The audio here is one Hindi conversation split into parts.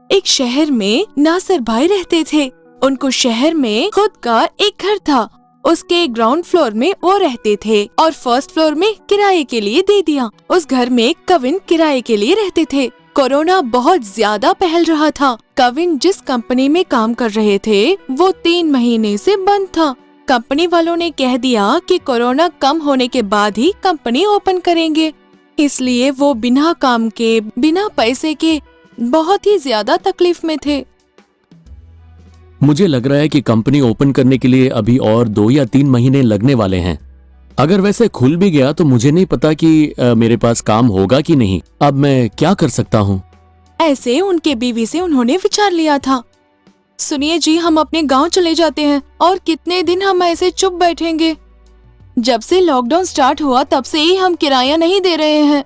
एक शहर में नासिर भाई रहते थे। उनको शहर में खुद का एक घर था। उसके ग्राउंड फ्लोर में वो रहते थे और फर्स्ट फ्लोर में किराए के लिए दे दिया। उस घर में कविन किराए के लिए रहते थे। कोरोना बहुत ज्यादा फैल रहा था। कविन जिस कंपनी में काम कर रहे थे वो 3 महीने से बंद था। कंपनी वालों ने कह दिया कि कोरोना कम होने के बाद ही कंपनी ओपन करेंगे, इसलिए वो बिना काम के, बिना पैसे के बहुत ही ज्यादा तकलीफ में थे। मुझे लग रहा है कि कंपनी ओपन करने के लिए अभी और 2 या 3 महीने लगने वाले हैं। अगर वैसे खुल भी गया तो मुझे नहीं पता कि मेरे पास काम होगा कि नहीं। अब मैं क्या कर सकता हूँ? ऐसे उनके बीवी से उन्होंने विचार लिया था। सुनिए जी, हम अपने गांव चले जाते हैं और कितने दिन हम ऐसे चुप बैठेंगे। जब से लॉकडाउन स्टार्ट हुआ तब से ही हम किराया नहीं दे रहे हैं।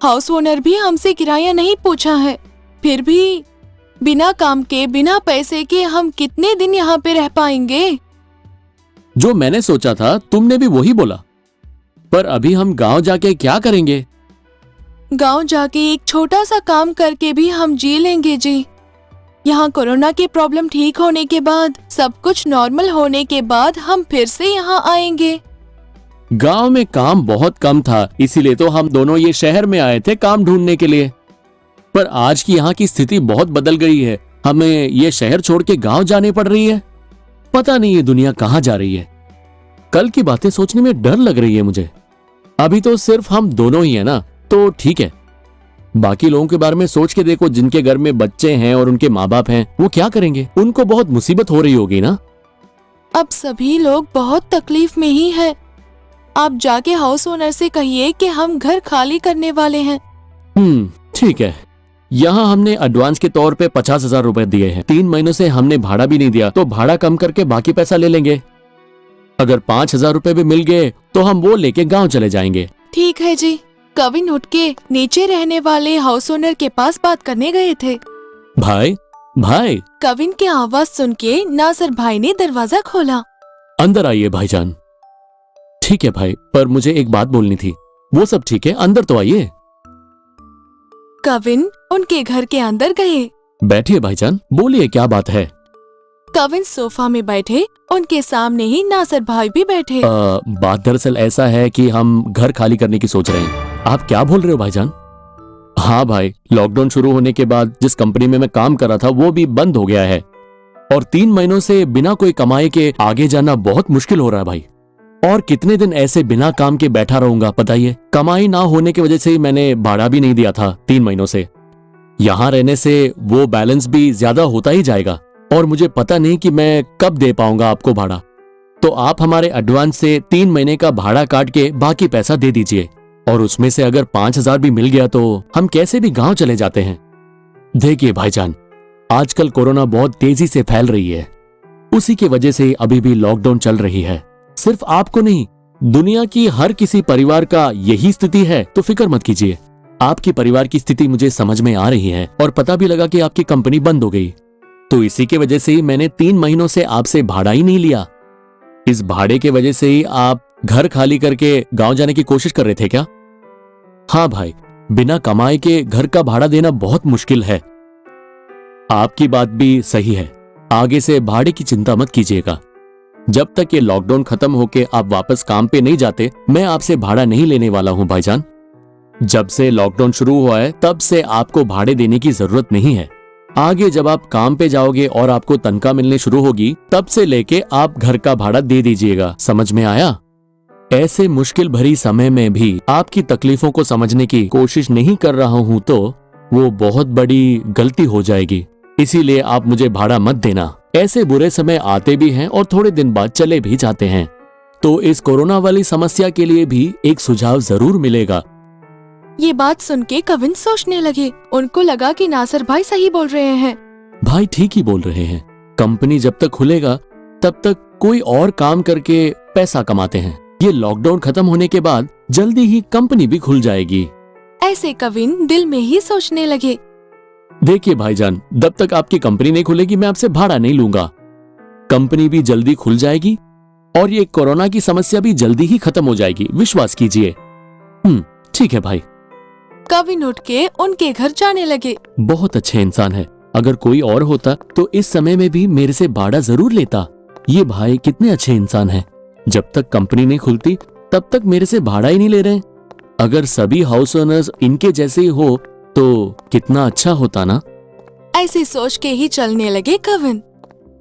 हाउस ओनर भी हमसे किराया नहीं पूछा है। फिर भी बिना काम के, बिना पैसे के हम कितने दिन यहाँ पे रह पाएंगे? जो मैंने सोचा था तुमने भी वही बोला। पर अभी हम गांव जाके क्या करेंगे? गांव जाके एक छोटा सा काम करके भी हम जी लेंगे जी। यहाँ कोरोना की प्रॉब्लम ठीक होने के बाद, सब कुछ नॉर्मल होने के बाद हम फिर से यहाँ आएंगे। गांव में काम बहुत कम था, इसीलिए तो हम दोनों ये शहर में आए थे काम ढूंढने के लिए। पर आज की यहाँ की स्थिति बहुत बदल गई है। हमें ये शहर छोड़ के गांव जाने पड़ रही है। पता नहीं ये दुनिया कहाँ जा रही है। कल की बातें सोचने में डर लग रही है मुझे। अभी तो सिर्फ हम दोनों ही है ना, तो ठीक है। बाकी लोगों के बारे में सोच के देखो, जिनके घर में बच्चे हैं और उनके माँ बाप हैं, वो क्या करेंगे? उनको बहुत मुसीबत हो रही होगी ना। अब सभी लोग बहुत तकलीफ में ही है। आप जाके हाउस ओनर से कहिए कि हम घर खाली करने वाले हैं। ठीक है। यहाँ हमने एडवांस के तौर पे 50,000 रुपए दिए हैं। 3 महीनों से हमने भाड़ा भी नहीं दिया, तो भाड़ा कम करके बाकी पैसा ले लेंगे। अगर 5,000 रुपए भी मिल गए तो हम वो लेके गांव चले जाएंगे। ठीक है जी। कविन उठ के नीचे रहने वाले हाउस ओनर के पास बात करने गए थे। भाई भाई। कविन की आवाज सुन के नासिर भाई ने दरवाजा खोला। अंदर आइए भाईजान। ठीक है भाई, पर मुझे एक बात बोलनी थी। वो सब ठीक है, अंदर तो आइए। कविन उनके घर के अंदर गए। बैठिए भाईजान, बोलिए क्या बात है। कविन सोफा में बैठे, उनके सामने ही नासिर भाई भी बैठे। बात दरअसल ऐसा है कि हम घर खाली करने की सोच रहे हैं। आप क्या बोल रहे हो भाईजान? हाँ भाई, लॉकडाउन शुरू होने के बाद जिस कंपनी में मैं काम कर रहा था वो भी बंद हो गया है और 3 महीनों से बिना कोई कमाई के आगे जाना बहुत मुश्किल हो रहा है भाई। और कितने दिन ऐसे बिना काम के बैठा रहूंगा बताइए। कमाई ना होने की वजह से ही मैंने भाड़ा भी नहीं दिया था 3 महीनों से। यहाँ रहने से वो बैलेंस भी ज्यादा होता ही जाएगा और मुझे पता नहीं कि मैं कब दे पाऊंगा आपको भाड़ा। तो आप हमारे एडवांस से 3 महीने का भाड़ा काट के बाकी पैसा दे दीजिए और उसमें से अगर 5,000 भी मिल गया तो हम कैसे भी गांव चले जाते हैं। देखिए भाईजान, आजकल कोरोना बहुत तेजी से फैल रही है। उसी की वजह से अभी भी लॉकडाउन चल रही है। सिर्फ आपको नहीं, दुनिया की हर किसी परिवार का यही स्थिति है, तो फिक्र मत कीजिए। आपकी परिवार की स्थिति मुझे समझ में आ रही है और पता भी लगा कि आपकी कंपनी बंद हो गई, तो इसी की वजह से ही मैंने 3 महीनों से आपसे भाड़ा ही नहीं लिया। इस भाड़े की वजह से ही आप घर खाली करके गांव जाने की कोशिश कर रहे थे क्या? हाँ भाई, बिना कमाई के घर का भाड़ा देना बहुत मुश्किल है। आपकी बात भी सही है। आगे से भाड़े की चिंता मत कीजिएगा। जब तक ये लॉकडाउन खत्म होके आप वापस काम पे नहीं जाते, मैं आपसे भाड़ा नहीं लेने वाला हूं भाईजान। जब से लॉकडाउन शुरू हुआ है तब से आपको भाड़े देने की जरूरत नहीं है। आगे जब आप काम पे जाओगे और आपको तनख्वाह मिलने शुरू होगी, तब से लेके आप घर का भाड़ा दे दीजिएगा। समझ में आया? ऐसे मुश्किल भरी समय में भी आपकी तकलीफों को समझने की कोशिश नहीं कर रहा हूं तो वो बहुत बड़ी गलती हो जाएगी। इसीलिए आप मुझे भाड़ा मत देना। ऐसे बुरे समय आते भी हैं और थोड़े दिन बाद चले भी जाते हैं, तो इस कोरोना वाली समस्या के लिए भी एक सुझाव जरूर मिलेगा। ये बात सुन के कविन सोचने लगे। उनको लगा कि नासिर भाई सही बोल रहे हैं। भाई ठीक ही बोल रहे हैं। कंपनी जब तक खुलेगा तब तक कोई और काम करके पैसा कमाते हैं। ये लॉकडाउन खत्म होने के बाद जल्दी ही कंपनी भी खुल जाएगी। ऐसे कविन दिल में ही सोचने लगे। देखिए भाईजान, जब तक आपकी कंपनी नहीं खुलेगी मैं आपसे भाड़ा नहीं लूंगा। कंपनी भी जल्दी खुल जाएगी और ये कोरोना की समस्या भी जल्दी ही खत्म हो जाएगी, विश्वास कीजिए। ठीक है भाई। कविन उठ के उनके घर जाने लगे। बहुत अच्छे इंसान है। अगर कोई और होता तो इस समय में भी मेरे से भाड़ा जरूर लेता। ये भाई कितने अच्छे इंसान हैं। जब तक कंपनी नहीं खुलती तब तक मेरे से भाड़ा ही नहीं ले रहे। अगर सभी हाउस ओनर्स इनके जैसे ही हो तो कितना अच्छा होता ना। ऐसे सोच के ही चलने लगे कविन।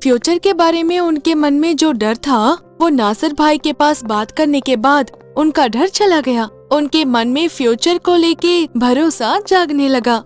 फ्यूचर के बारे में उनके मन में जो डर था वो नासिर भाई के पास बात करने के बाद उनका डर चला गया। उनके मन में फ्यूचर को लेके भरोसा जागने लगा।